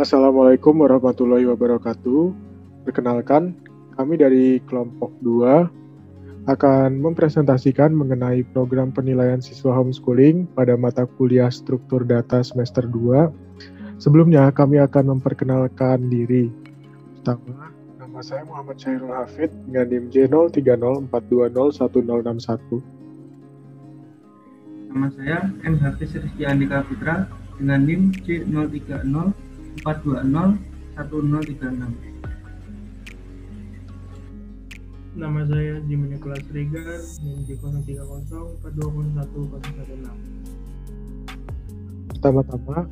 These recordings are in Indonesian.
Assalamualaikum warahmatullahi wabarakatuh. Perkenalkan, kami dari kelompok 2 akan mempresentasikan mengenai program penilaian siswa homeschooling pada mata kuliah struktur data semester 2. Sebelumnya, kami akan memperkenalkan diri. Pertama, nama saya Muhammad Syahrul Hafid dengan NIM J0304201061. Nama saya M. Hafiz Rizky Andika Putra dengan NIM J0304201036. Nama saya Jimmy Nicholas Regar, NIM J0304201016. Pertama-tama,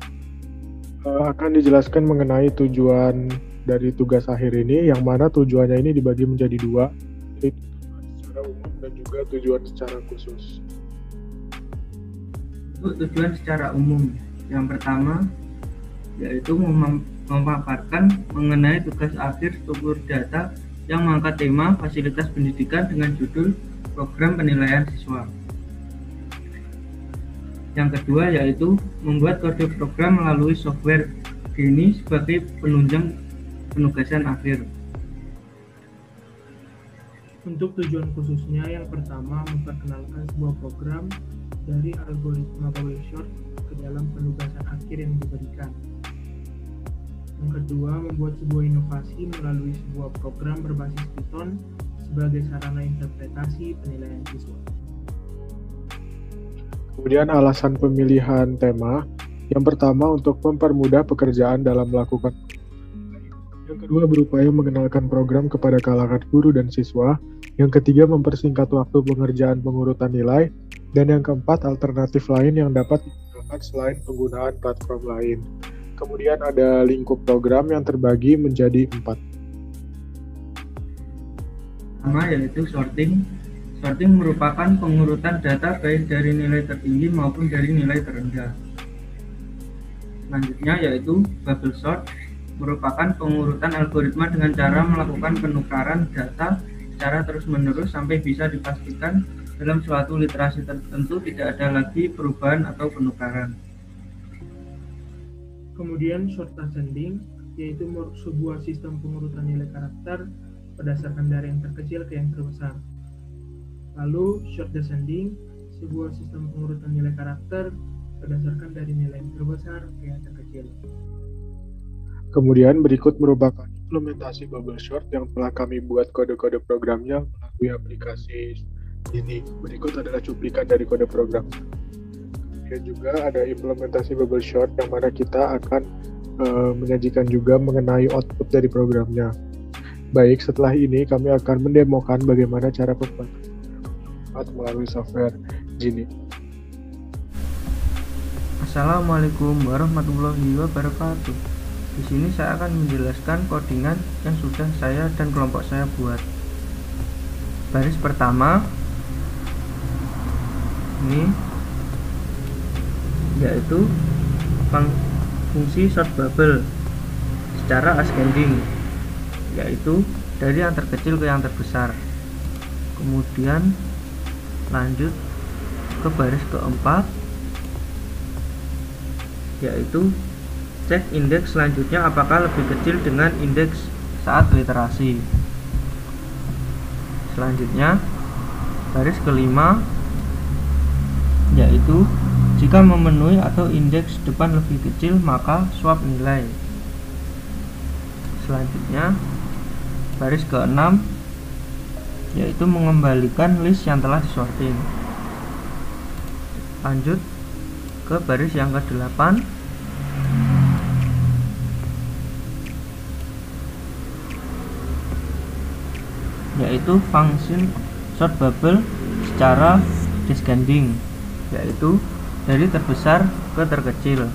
akan dijelaskan mengenai tujuan dari tugas akhir ini, yang mana tujuannya ini dibagi menjadi 2, yaitu tujuan secara umum dan juga tujuan secara khusus. Untuk tujuan secara umum, yang pertama yaitu memaparkan mengenai tugas akhir struktur data yang mengangkat tema fasilitas pendidikan dengan judul program penilaian siswa. Yang kedua yaitu membuat kode program melalui software Geni sebagai penunjang penugasan akhir. Untuk tujuan khususnya, yang pertama memperkenalkan sebuah program dari algoritma bubble sort ke dalam penugasan akhir yang diberikan. Yang kedua, membuat sebuah inovasi melalui sebuah program berbasis Python sebagai sarana interpretasi penilaian siswa. Kemudian alasan pemilihan tema, yang pertama untuk mempermudah pekerjaan dalam melakukan. Yang kedua berupaya mengenalkan program kepada kalangan guru dan siswa. Yang ketiga mempersingkat waktu pengerjaan pengurutan nilai. Dan yang keempat alternatif lain yang dapat digunakan selain penggunaan platform lain. Kemudian ada lingkup program yang terbagi menjadi 4. Pertama yaitu sorting. Sorting merupakan pengurutan data baik dari nilai tertinggi maupun dari nilai terendah. Selanjutnya yaitu bubble sort, merupakan pengurutan algoritma dengan cara melakukan penukaran data secara terus-menerus sampai bisa dipastikan dalam suatu literasi tertentu tidak ada lagi perubahan atau penukaran. Kemudian short ascending, yaitu sebuah sistem pengurutan nilai karakter berdasarkan dari yang terkecil ke yang terbesar. Lalu short descending, sebuah sistem pengurutan nilai karakter berdasarkan dari nilai yang terbesar ke yang terkecil. Kemudian berikut merupakan implementasi bubble sort yang telah kami buat kode-kode programnya melalui aplikasi ini. Berikut adalah cuplikan dari kode program. Kemudian juga ada implementasi bubble sort yang mana kita akan menyajikan juga mengenai output dari programnya. Baik, setelah ini kami akan mendemokan bagaimana cara pembuatan melalui software Geni. Assalamualaikum warahmatullahi wabarakatuh. Di sini saya akan menjelaskan codingan yang sudah saya dan kelompok saya buat. Baris pertama ini yaitu fungsi sort bubble secara ascending, yaitu dari yang terkecil ke yang terbesar. Kemudian lanjut ke baris keempat, yaitu cek indeks selanjutnya apakah lebih kecil dengan indeks saat literasi. Selanjutnya baris kelima, yaitu jika memenuhi atau indeks depan lebih kecil maka swap nilai. Selanjutnya baris keenam, yaitu mengembalikan list yang telah disorting. Lanjut ke baris yang ke-8, yaitu fungsi sort bubble secara descending, yaitu dari terbesar ke terkecil.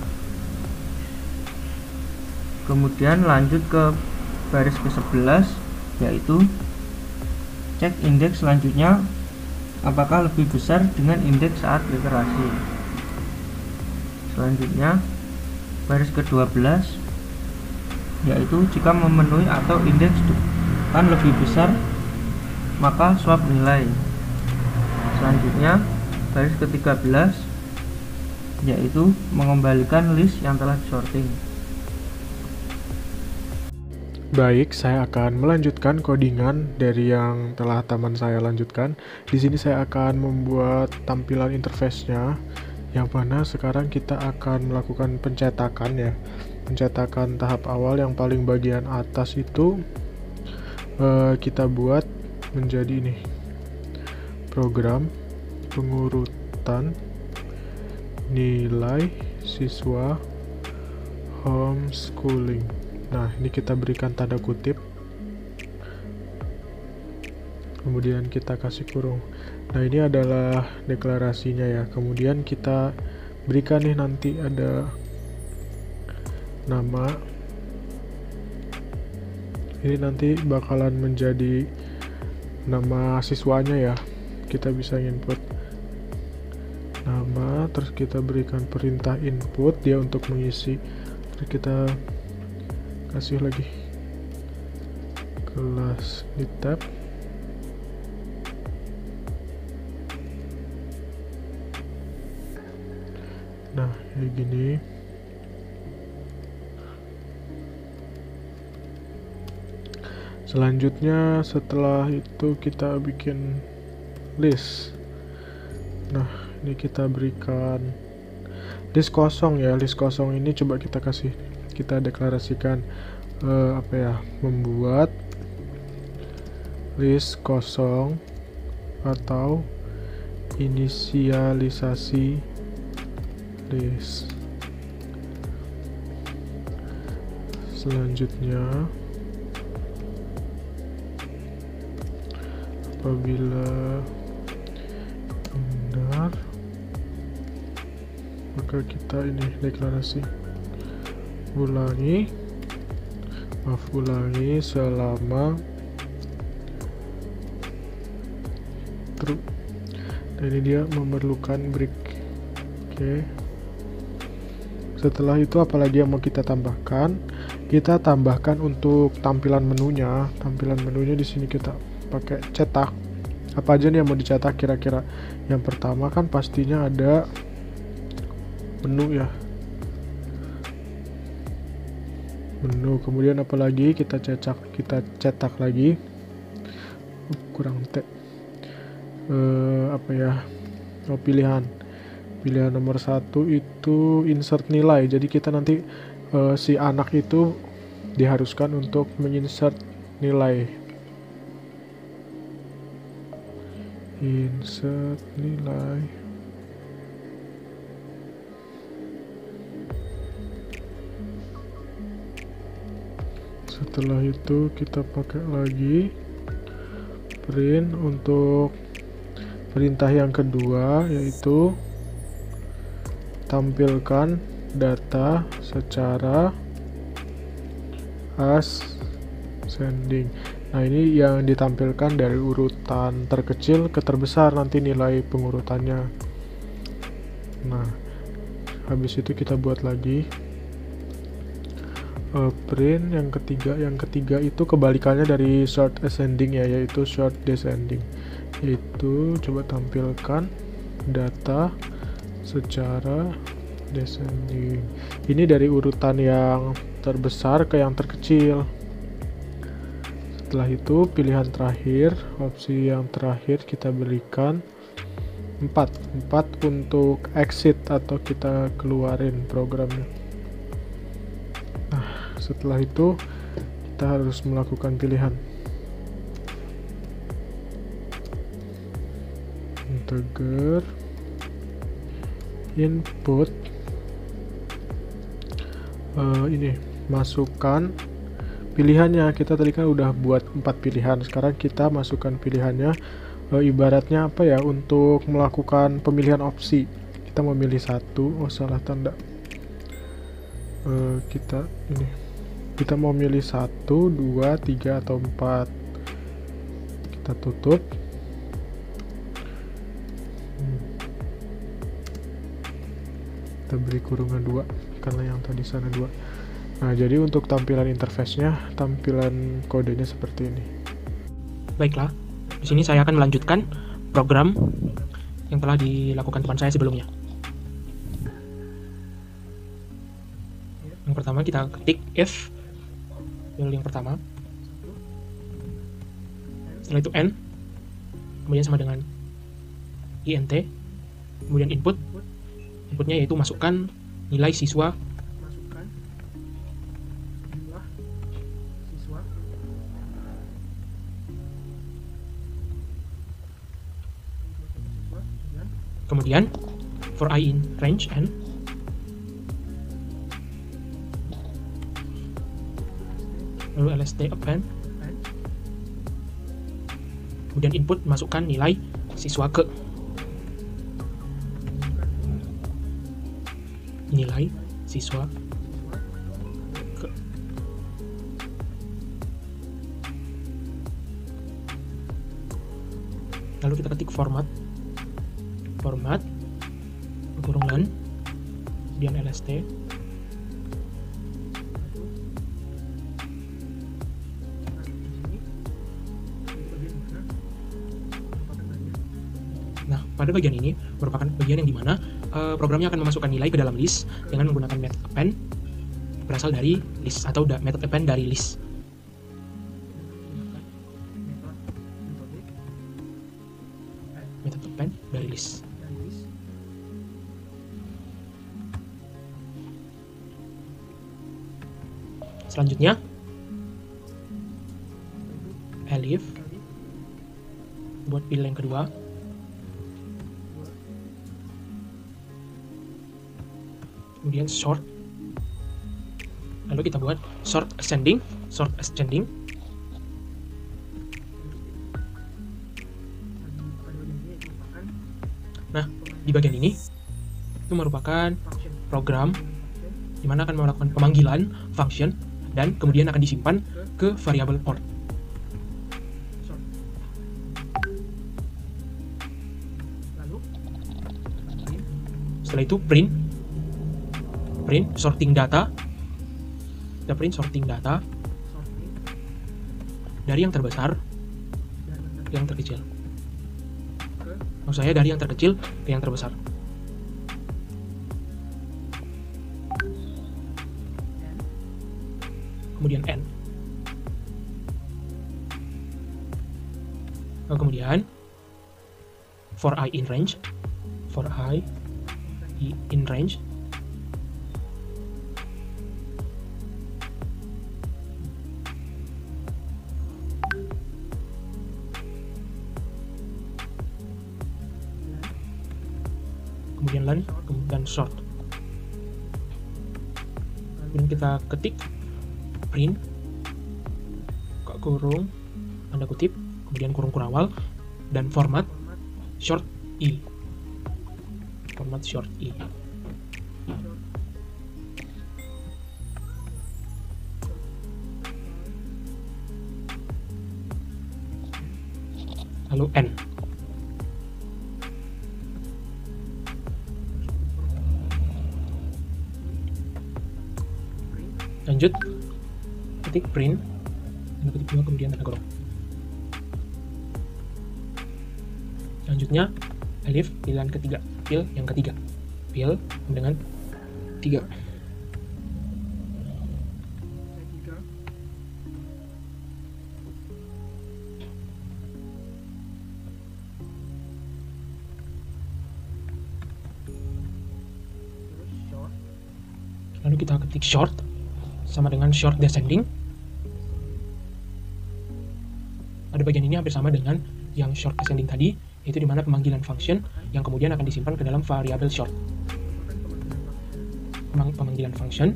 Kemudian lanjut ke baris ke-11, yaitu cek indeks selanjutnya apakah lebih besar dengan indeks saat literasi. Selanjutnya baris ke-12, yaitu jika memenuhi atau indeks depan lebih besar maka swap nilai. Selanjutnya baris ke-13, yaitu mengembalikan list yang telah disorting. Baik, saya akan melanjutkan codingan dari yang telah teman saya lanjutkan. Di sini saya akan membuat tampilan interface-nya, yang mana sekarang kita akan melakukan pencetakan ya. Pencetakan tahap awal yang paling bagian atas itu kita buat menjadi ini. Program pengurutan nilai siswa homeschooling. Nah, ini kita berikan tanda kutip, kemudian kita kasih kurung. Nah, ini adalah deklarasinya ya. Kemudian kita berikan nih nanti ada nama. Ini nanti bakalan menjadi nama siswanya ya. Kita bisa input nama, terus kita berikan perintah input dia untuk mengisi. Terus kita kasih lagi kelas di tab. Nah, kayak gini. Selanjutnya setelah itu kita bikin list. Nah, ini kita berikan list kosong ya. List kosong ini coba kita deklarasikan membuat list kosong atau inisialisasi list. Selanjutnya apabila benar, maka kita ini deklarasi ulangi selama true. Dan ini dia memerlukan break. Oke. Setelah itu apalagi yang mau kita tambahkan? Kita tambahkan untuk tampilan menunya. Tampilan menunya di sini kita pakai cetak. Apa aja nih yang mau dicetak kira-kira? Yang pertama kan pastinya ada menu ya. Menu, kemudian apalagi kita cetak lagi. Kurang pilihan nomor 1 itu insert nilai. Jadi kita nanti si anak itu diharuskan untuk menginsert nilai. Insert nilai. Setelah itu kita pakai lagi print untuk perintah yang kedua, yaitu tampilkan data secara ascending. Nah, ini yang ditampilkan dari urutan terkecil ke terbesar nanti nilai pengurutannya. Nah, habis itu kita buat lagi print yang ketiga itu kebalikannya dari short ascending ya, yaitu short descending. Itu coba tampilkan data secara descending. Ini dari urutan yang terbesar ke yang terkecil. Setelah itu pilihan terakhir, opsi yang terakhir kita berikan 4 untuk exit atau kita keluarin programnya. Nah, setelah itu kita harus melakukan pilihan integer input, ini masukkan pilihannya. Kita tadi kan udah buat 4 pilihan, sekarang kita masukkan pilihannya. Ibaratnya apa ya, untuk melakukan pemilihan opsi kita memilih satu. Salah tanda. Kita mau milih 1, 2, 3 atau 4. Kita tutup. Kita beri kurungan 2 karena yang tadi sana 2. Nah, jadi untuk tampilan interface-nya, tampilan kodenya seperti ini. Baiklah, di sini saya akan melanjutkan program yang telah dilakukan teman saya sebelumnya. Yang pertama kita ketik if fill yang pertama. Setelah itu n, kemudian sama dengan int, kemudian inputnya yaitu masukkan nilai siswa, masukkan jumlah siswa, kemudian for I in range n, lalu lst append, kemudian input masukkan nilai siswa ke nilai siswa ke. Lalu kita ketik format kurungan, kemudian lst, nah pada bagian ini merupakan bagian yang dimana programnya akan memasukkan nilai ke dalam list dengan menggunakan method append berasal dari list atau method append dari list. Method append dari list. Selanjutnya elif buat fill yang kedua. Kemudian short. Lalu kita buat short ascending. Nah, di bagian ini itu merupakan program di mana akan melakukan pemanggilan function dan kemudian akan disimpan ke variabel port. Setelah itu print sorting data. Kita print sorting data dari yang terbesar ke yang terkecil. Maksud saya dari yang terkecil ke yang terbesar. Kemudian n. Lalu kemudian for I in range. Kemudian len, kemudian short. Kemudian kita ketik print kurung tanda kutip, kemudian kurung kurawal, dan format short i. Lalu n. Lanjut ketik print tanda kutip 2 kemudian tanda kurung. Selanjutnya elif pilihan ketiga, fill yang ketiga, fill dengan 3. Lalu kita ketik short sama dengan short descending. Pada bagian ini hampir sama dengan yang short ascending tadi, yaitu di mana pemanggilan function yang kemudian akan disimpan ke dalam variabel short. Pemanggilan function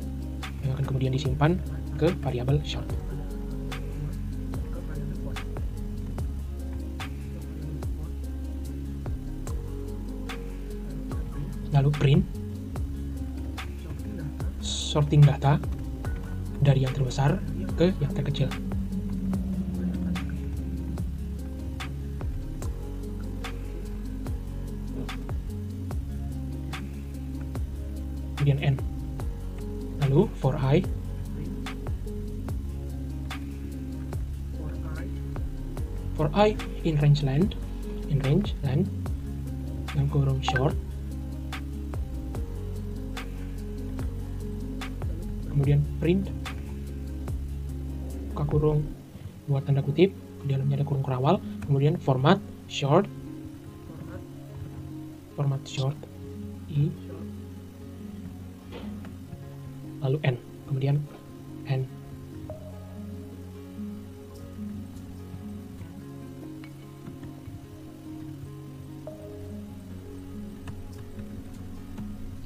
yang akan kemudian disimpan ke variabel short. Lalu print sorting data dari yang terbesar ke yang terkecil. Kemudian n. Lalu for I in range length yang kurung short. Kemudian print buka kurung, buat tanda kutip, di dalamnya ada kurung kerawal, kemudian format short I, lalu N, kemudian N.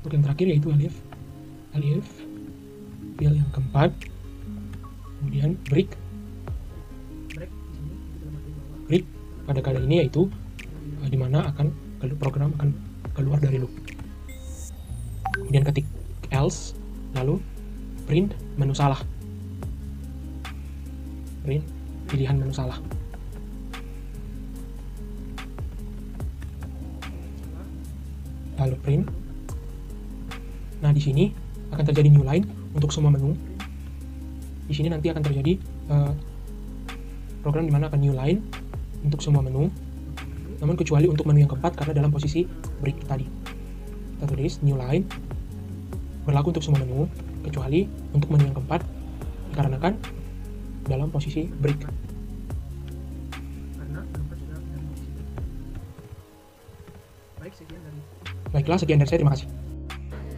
Untuk yang terakhir yaitu alif, fil yang keempat, kemudian break pada kali ini yaitu dimana program akan keluar dari loop. Kemudian ketik else, lalu print menu salah, print pilihan menu salah. Lalu print. Nah, di sini akan terjadi new line untuk semua menu. Di sini nanti akan terjadi program dimana akan new line untuk semua menu, namun kecuali untuk menu yang keempat karena dalam posisi break tadi. Kita tulis new line berlaku untuk semua menu kecuali untuk menu yang keempat dikarenakan dalam posisi break. Baiklah, sekian dari saya, terima kasih.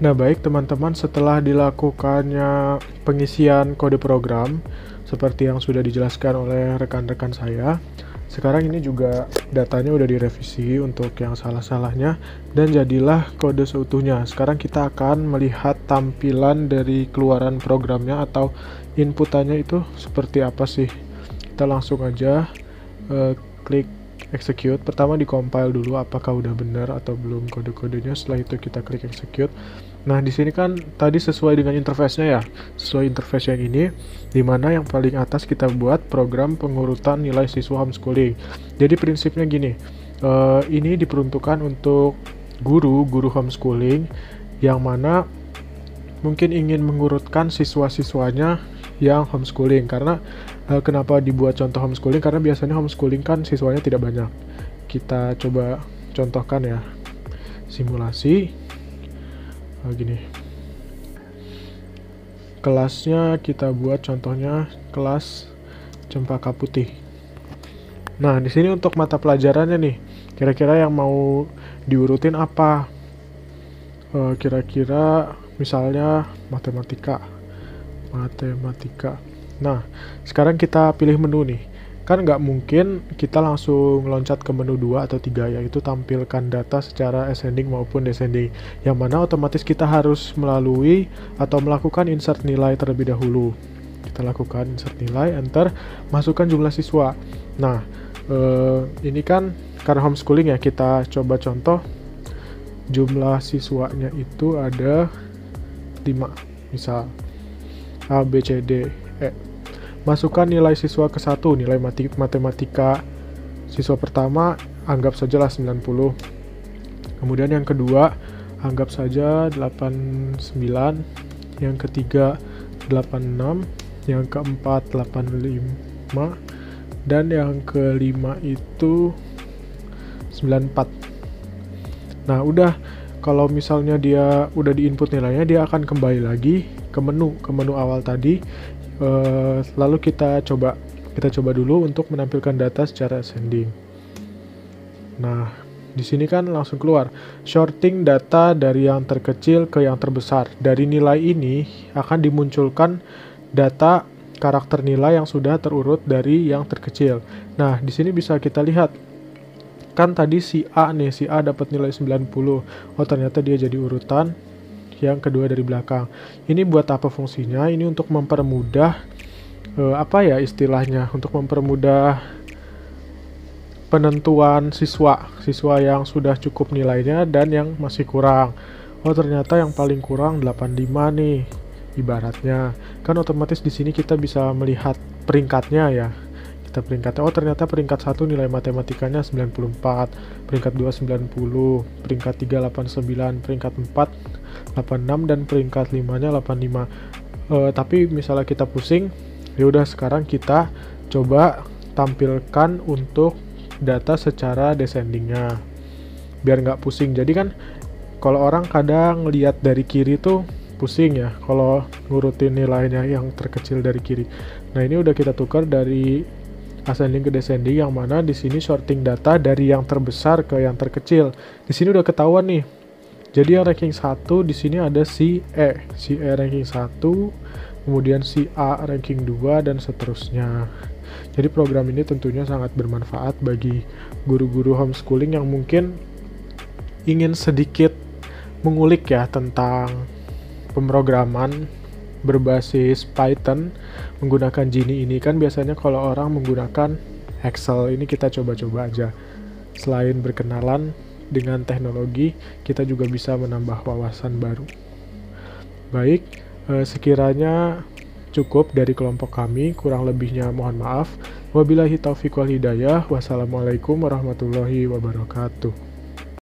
Nah baik teman-teman, setelah dilakukannya pengisian kode program seperti yang sudah dijelaskan oleh rekan-rekan saya, sekarang ini juga datanya udah direvisi untuk yang salah-salahnya dan jadilah kode seutuhnya. Sekarang kita akan melihat tampilan dari keluaran programnya atau inputannya itu seperti apa sih. Kita langsung aja klik execute. Pertama di compile dulu apakah udah benar atau belum kode-kodenya, setelah itu kita klik execute. Nah, di sini kan tadi sesuai dengan interface-nya ya, sesuai interface yang ini, dimana yang paling atas kita buat program pengurutan nilai siswa homeschooling. Jadi prinsipnya gini, ini diperuntukkan untuk guru homeschooling yang mana mungkin ingin mengurutkan siswa-siswanya yang homeschooling. Karena kenapa dibuat contoh homeschooling? Karena biasanya homeschooling kan siswanya tidak banyak. Kita coba contohkan ya, simulasi. Gini, kelasnya kita buat contohnya kelas Cempaka Putih. Nah, di sini untuk mata pelajarannya nih, kira-kira yang mau diurutin apa? Kira-kira misalnya matematika. Nah, sekarang kita pilih menu nih. Kan nggak mungkin kita langsung loncat ke menu 2 atau 3, yaitu tampilkan data secara ascending maupun descending, yang mana otomatis kita harus melalui atau melakukan insert nilai terlebih dahulu. Kita lakukan insert nilai, enter, masukkan jumlah siswa. Nah, ini kan karena homeschooling ya, kita coba contoh jumlah siswanya itu ada 5, misal A, B, C, D, E. Masukkan nilai siswa ke 1, nilai matematika siswa pertama anggap sajalah 90. Kemudian yang kedua anggap saja 89, yang ketiga 86, yang keempat 85, dan yang kelima itu 94. Nah, udah, kalau misalnya dia udah diinput nilainya, dia akan kembali lagi ke menu awal tadi. Lalu kita coba dulu untuk menampilkan data secara ascending. Nah, di sini kan langsung keluar sorting data dari yang terkecil ke yang terbesar. Dari nilai ini akan dimunculkan data karakter nilai yang sudah terurut dari yang terkecil. Nah, di sini bisa kita lihat kan tadi si A dapat nilai 90. Oh, ternyata dia jadi urutan yang kedua dari belakang. Ini buat apa fungsinya? Ini untuk mempermudah apa ya istilahnya? Untuk mempermudah penentuan siswa yang sudah cukup nilainya dan yang masih kurang. Oh, ternyata yang paling kurang 85 nih. Ibaratnya kan otomatis di sini kita bisa melihat peringkatnya ya. Kita peringkatnya, oh ternyata peringkat 1 nilai matematikanya 94, peringkat 2 90, peringkat 3 89, peringkat 4 86, dan peringkat 5-nya 85. Tapi misalnya kita pusing, ya udah sekarang kita coba tampilkan untuk data secara descendingnya biar nggak pusing. Jadi kan kalau orang kadang lihat dari kiri tuh pusing ya kalau ngurutin nilainya yang terkecil dari kiri. Nah, ini udah kita tukar dari ascending ke descending, yang mana di sini sorting data dari yang terbesar ke yang terkecil. Di sini udah ketahuan nih. Jadi yang ranking 1 di sini ada si E ranking 1, kemudian si A ranking 2 dan seterusnya. Jadi program ini tentunya sangat bermanfaat bagi guru-guru homeschooling yang mungkin ingin sedikit mengulik ya tentang pemrograman berbasis Python menggunakan Genie ini. Kan biasanya kalau orang menggunakan Excel, ini kita coba-coba aja. Selain berkenalan dengan teknologi, kita juga bisa menambah wawasan baru. Baik, sekiranya cukup dari kelompok kami, kurang lebihnya mohon maaf. Wabillahi taufiq wal hidayah. Wassalamualaikum warahmatullahi wabarakatuh.